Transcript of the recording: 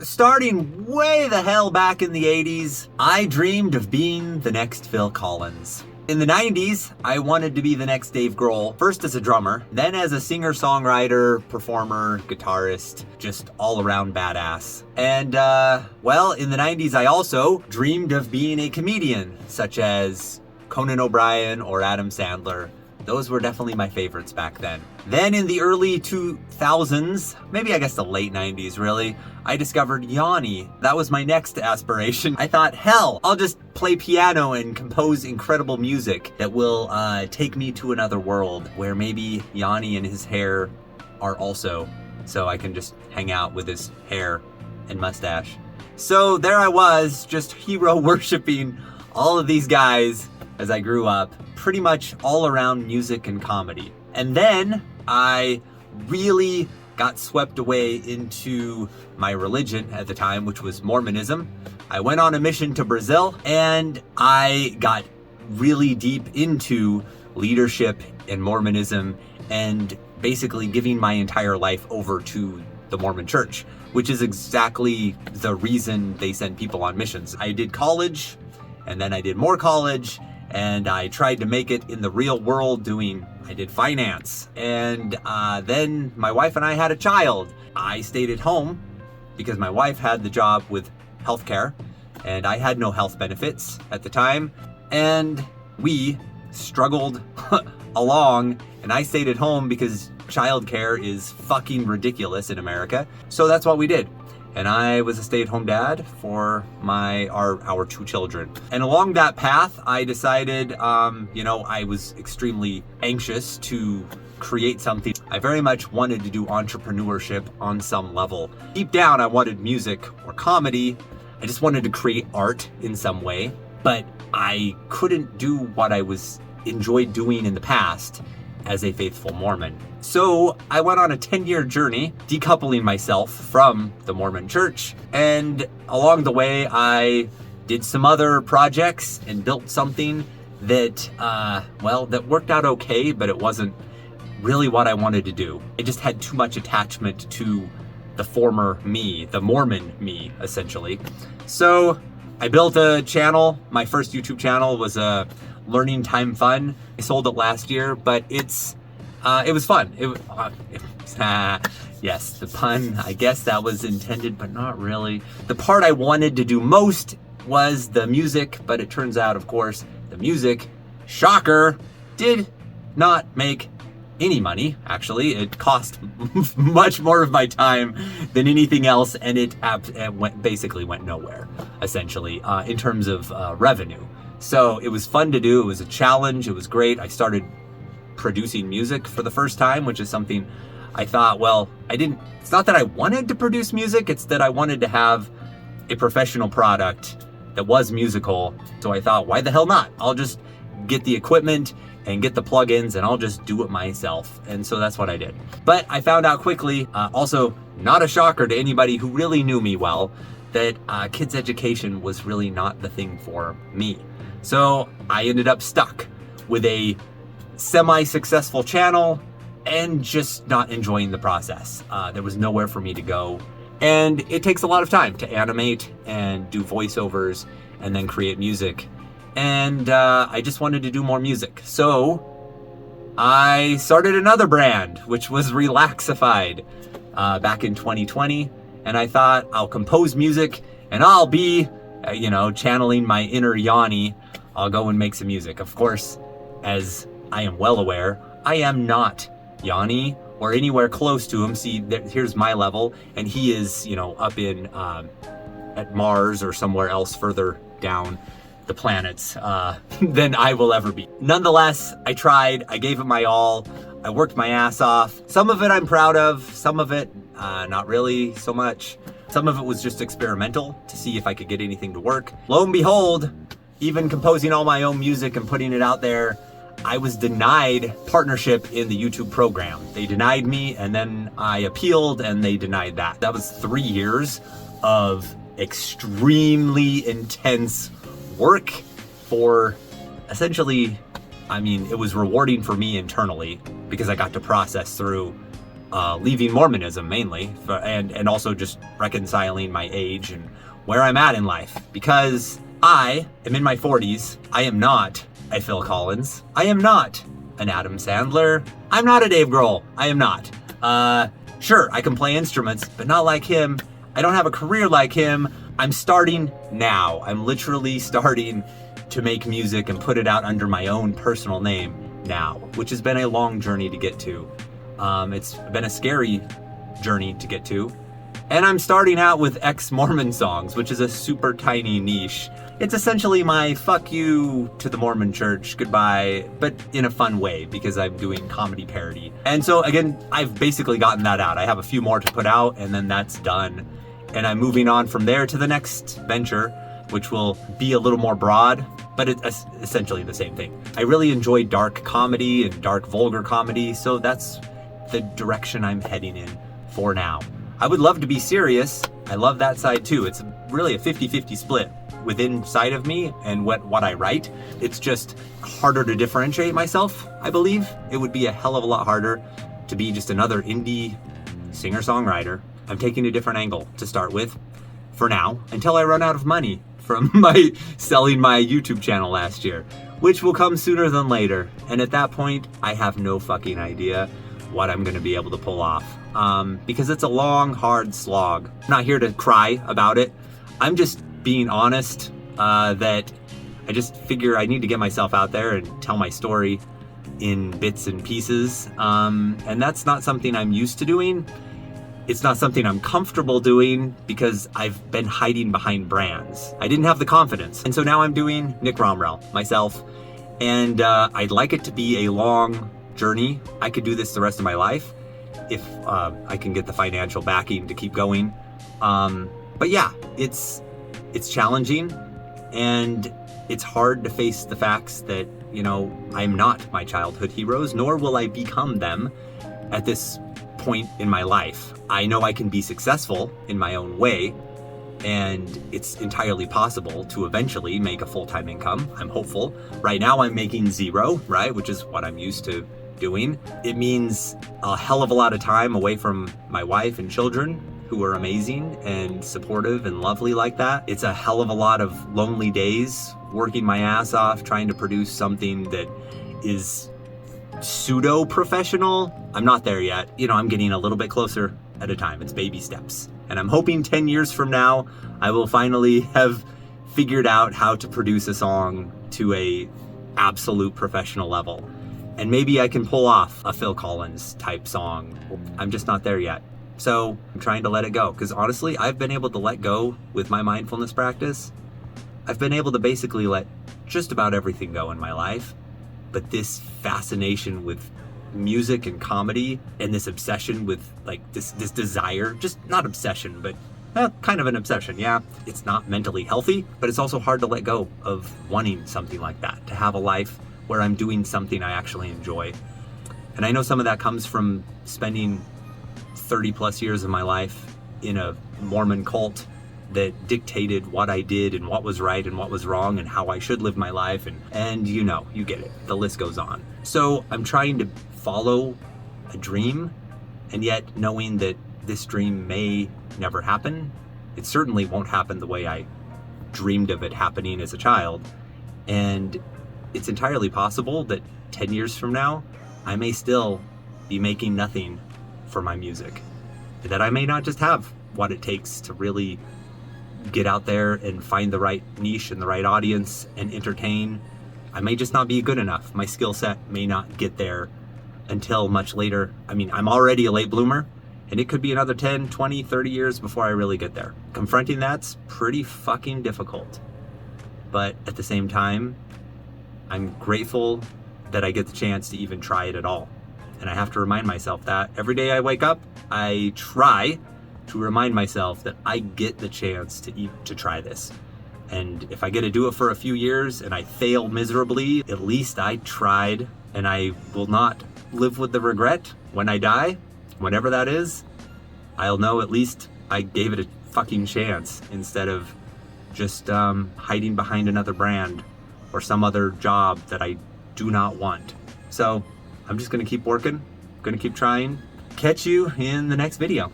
starting way the hell back in the 80s, I dreamed of being the next Phil Collins. In the 90s, I wanted to be the next Dave Grohl, first as a drummer, then as a singer-songwriter, performer, guitarist, just all-around badass. And, well, in the 90s, I also dreamed of being a comedian, such as Conan O'Brien or Adam Sandler. Those were definitely my favorites back then. Then in the early 2000s, maybe I guess the late 90s really, I discovered Yanni. That was my next aspiration. I thought, hell, I'll just play piano and compose incredible music that will take me to another world where maybe Yanni and his hair are also, so I can just hang out with his hair and mustache. So there I was, just hero worshiping all of these guys as I grew up, pretty much all around music and comedy. And then I really got swept away into my religion at the time, which was Mormonism. I went on a mission to Brazil and I got really deep into leadership in Mormonism and basically giving my entire life over to the Mormon Church, which is exactly the reason they send people on missions. I did college and then I did more college and I tried to make it in the real world I did finance. And then my wife and I had a child. I stayed at home because my wife had the job with healthcare and I had no health benefits at the time. And we struggled along and I stayed at home because childcare is fucking ridiculous in America. So that's what we did. And I was a stay-at-home dad for our two children. And along that path, I decided, I was extremely anxious to create something. I very much wanted to do entrepreneurship on some level. Deep down, I wanted music or comedy. I just wanted to create art in some way, but I couldn't do what I enjoyed doing in the past as a faithful Mormon. So I went on a 10-year journey decoupling myself from the Mormon Church. And along the way, I did some other projects and built something that, that worked out okay, but it wasn't really what I wanted to do. It just had too much attachment to the former me, the Mormon me, essentially. So I built a channel. My first YouTube channel was Learning Time Fun. I sold it last year, but it was fun. Yes, the pun, I guess that was intended, but not really. The part I wanted to do most was the music, but it turns out, of course, the music, shocker, did not make any money, actually. It cost much more of my time than anything else, and it basically went nowhere, essentially, in terms of revenue. So it was fun to do. It was a challenge. It was great. I started producing music for the first time, which is something I thought, it's not that I wanted to produce music, it's that I wanted to have a professional product that was musical. So I thought, why the hell not? I'll just get the equipment and get the plugins and I'll just do it myself. And so that's what I did. But I found out quickly, also not a shocker to anybody who really knew me well, that kids education was really not the thing for me. So I ended up stuck with a semi-successful channel and just not enjoying the process. There was nowhere for me to go. And it takes a lot of time to animate and do voiceovers and then create music. And I just wanted to do more music. So I started another brand, which was Relaxified, back in 2020. And I thought I'll compose music and I'll be, channeling my inner Yanni. I'll go and make some music. Of course, as I am well aware, I am not Yanni or anywhere close to him. See, here's my level, and he is, up in at Mars or somewhere else further down the planets than I will ever be. Nonetheless, I tried. I gave it my all. I worked my ass off. Some of it I'm proud of. Some of it, not really so much. Some of it was just experimental to see if I could get anything to work. Lo and behold, even composing all my own music and putting it out there, I was denied partnership in the YouTube program. They denied me, and then I appealed and they denied that. That was 3 years of extremely intense work for essentially, it was rewarding for me internally because I got to process through leaving Mormonism mainly, and also just reconciling my age and where I'm at in life. Because I am in my 40s. I am not a Phil Collins. I am not an Adam Sandler. I'm not a Dave Grohl. I am not. Sure, I can play instruments, but not like him. I don't have a career like him. I'm starting now. I'm literally starting to make music and put it out under my own personal name now, which has been a long journey to get to. It's been a scary journey to get to. And I'm starting out with ex-Mormon songs, which is a super tiny niche. It's essentially my fuck you to the Mormon church, goodbye, but in a fun way because I'm doing comedy parody. And so again, I've basically gotten that out. I have a few more to put out and then that's done. And I'm moving on from there to the next venture, which will be a little more broad, but it's essentially the same thing. I really enjoy dark comedy and dark vulgar comedy, so that's the direction I'm heading in for now. I would love to be serious. I love that side too. It's really a 50-50 split within side of me and what I write. It's just harder to differentiate myself, I believe. It would be a hell of a lot harder to be just another indie singer-songwriter. I'm taking a different angle to start with for now until I run out of money from selling my YouTube channel last year, which will come sooner than later. And at that point, I have no fucking idea what I'm going to be able to pull off. Because it's a long, hard slog. I'm not here to cry about it. I'm just being honest that I just figure I need to get myself out there and tell my story in bits and pieces. And that's not something I'm used to doing. It's not something I'm comfortable doing because I've been hiding behind brands. I didn't have the confidence. And so now I'm doing Nick Romriell, myself. And I'd like it to be a long journey. I could do this the rest of my life if I can get the financial backing to keep going. But yeah, it's challenging and it's hard to face the facts that, you know, I'm not my childhood heroes, nor will I become them at this point in my life. I know I can be successful in my own way, and it's entirely possible to eventually make a full-time income. I'm hopeful. Right now I'm making zero, right? Which is what I'm used to doing. It means a hell of a lot of time away from my wife and children, who are amazing and supportive and lovely like that. It's a hell of a lot of lonely days working my ass off trying to produce something that is pseudo-professional. I'm not there yet. You know, I'm getting a little bit closer at a time. It's baby steps. And I'm hoping 10 years from now, I will finally have figured out how to produce a song to a absolute professional level. And maybe I can pull off a Phil Collins type song. I'm just not there yet. So I'm trying to let it go. Because honestly, I've been able to let go with my mindfulness practice. I've been able to basically let just about everything go in my life. But this fascination with music and comedy and this obsession with like this desire, just not obsession, but kind of an obsession, yeah. It's not mentally healthy, but it's also hard to let go of wanting something like that, to have a life where I'm doing something I actually enjoy. And I know some of that comes from spending 30 plus years of my life in a Mormon cult that dictated what I did and what was right and what was wrong and how I should live my life. And you know, you get it. The list goes on. So I'm trying to follow a dream, and yet knowing that this dream may never happen. It certainly won't happen the way I dreamed of it happening as a child. And it's entirely possible that 10 years from now, I may still be making nothing for my music. That I may not just have what it takes to really get out there and find the right niche and the right audience and entertain. I may just not be good enough. My skill set may not get there until much later. I mean, I'm already a late bloomer, and it could be another 10, 20, 30 years before I really get there. Confronting that's pretty fucking difficult. But at the same time, I'm grateful that I get the chance to even try it at all. And I have to remind myself that every day I wake up, I try to remind myself that I get the chance to try this. And if I get to do it for a few years and I fail miserably, at least I tried, and I will not live with the regret when I die, whenever that is. I'll know at least I gave it a fucking chance instead of just hiding behind another brand or some other job that I do not want. So I'm just gonna keep working, gonna keep trying, catch you in the next video.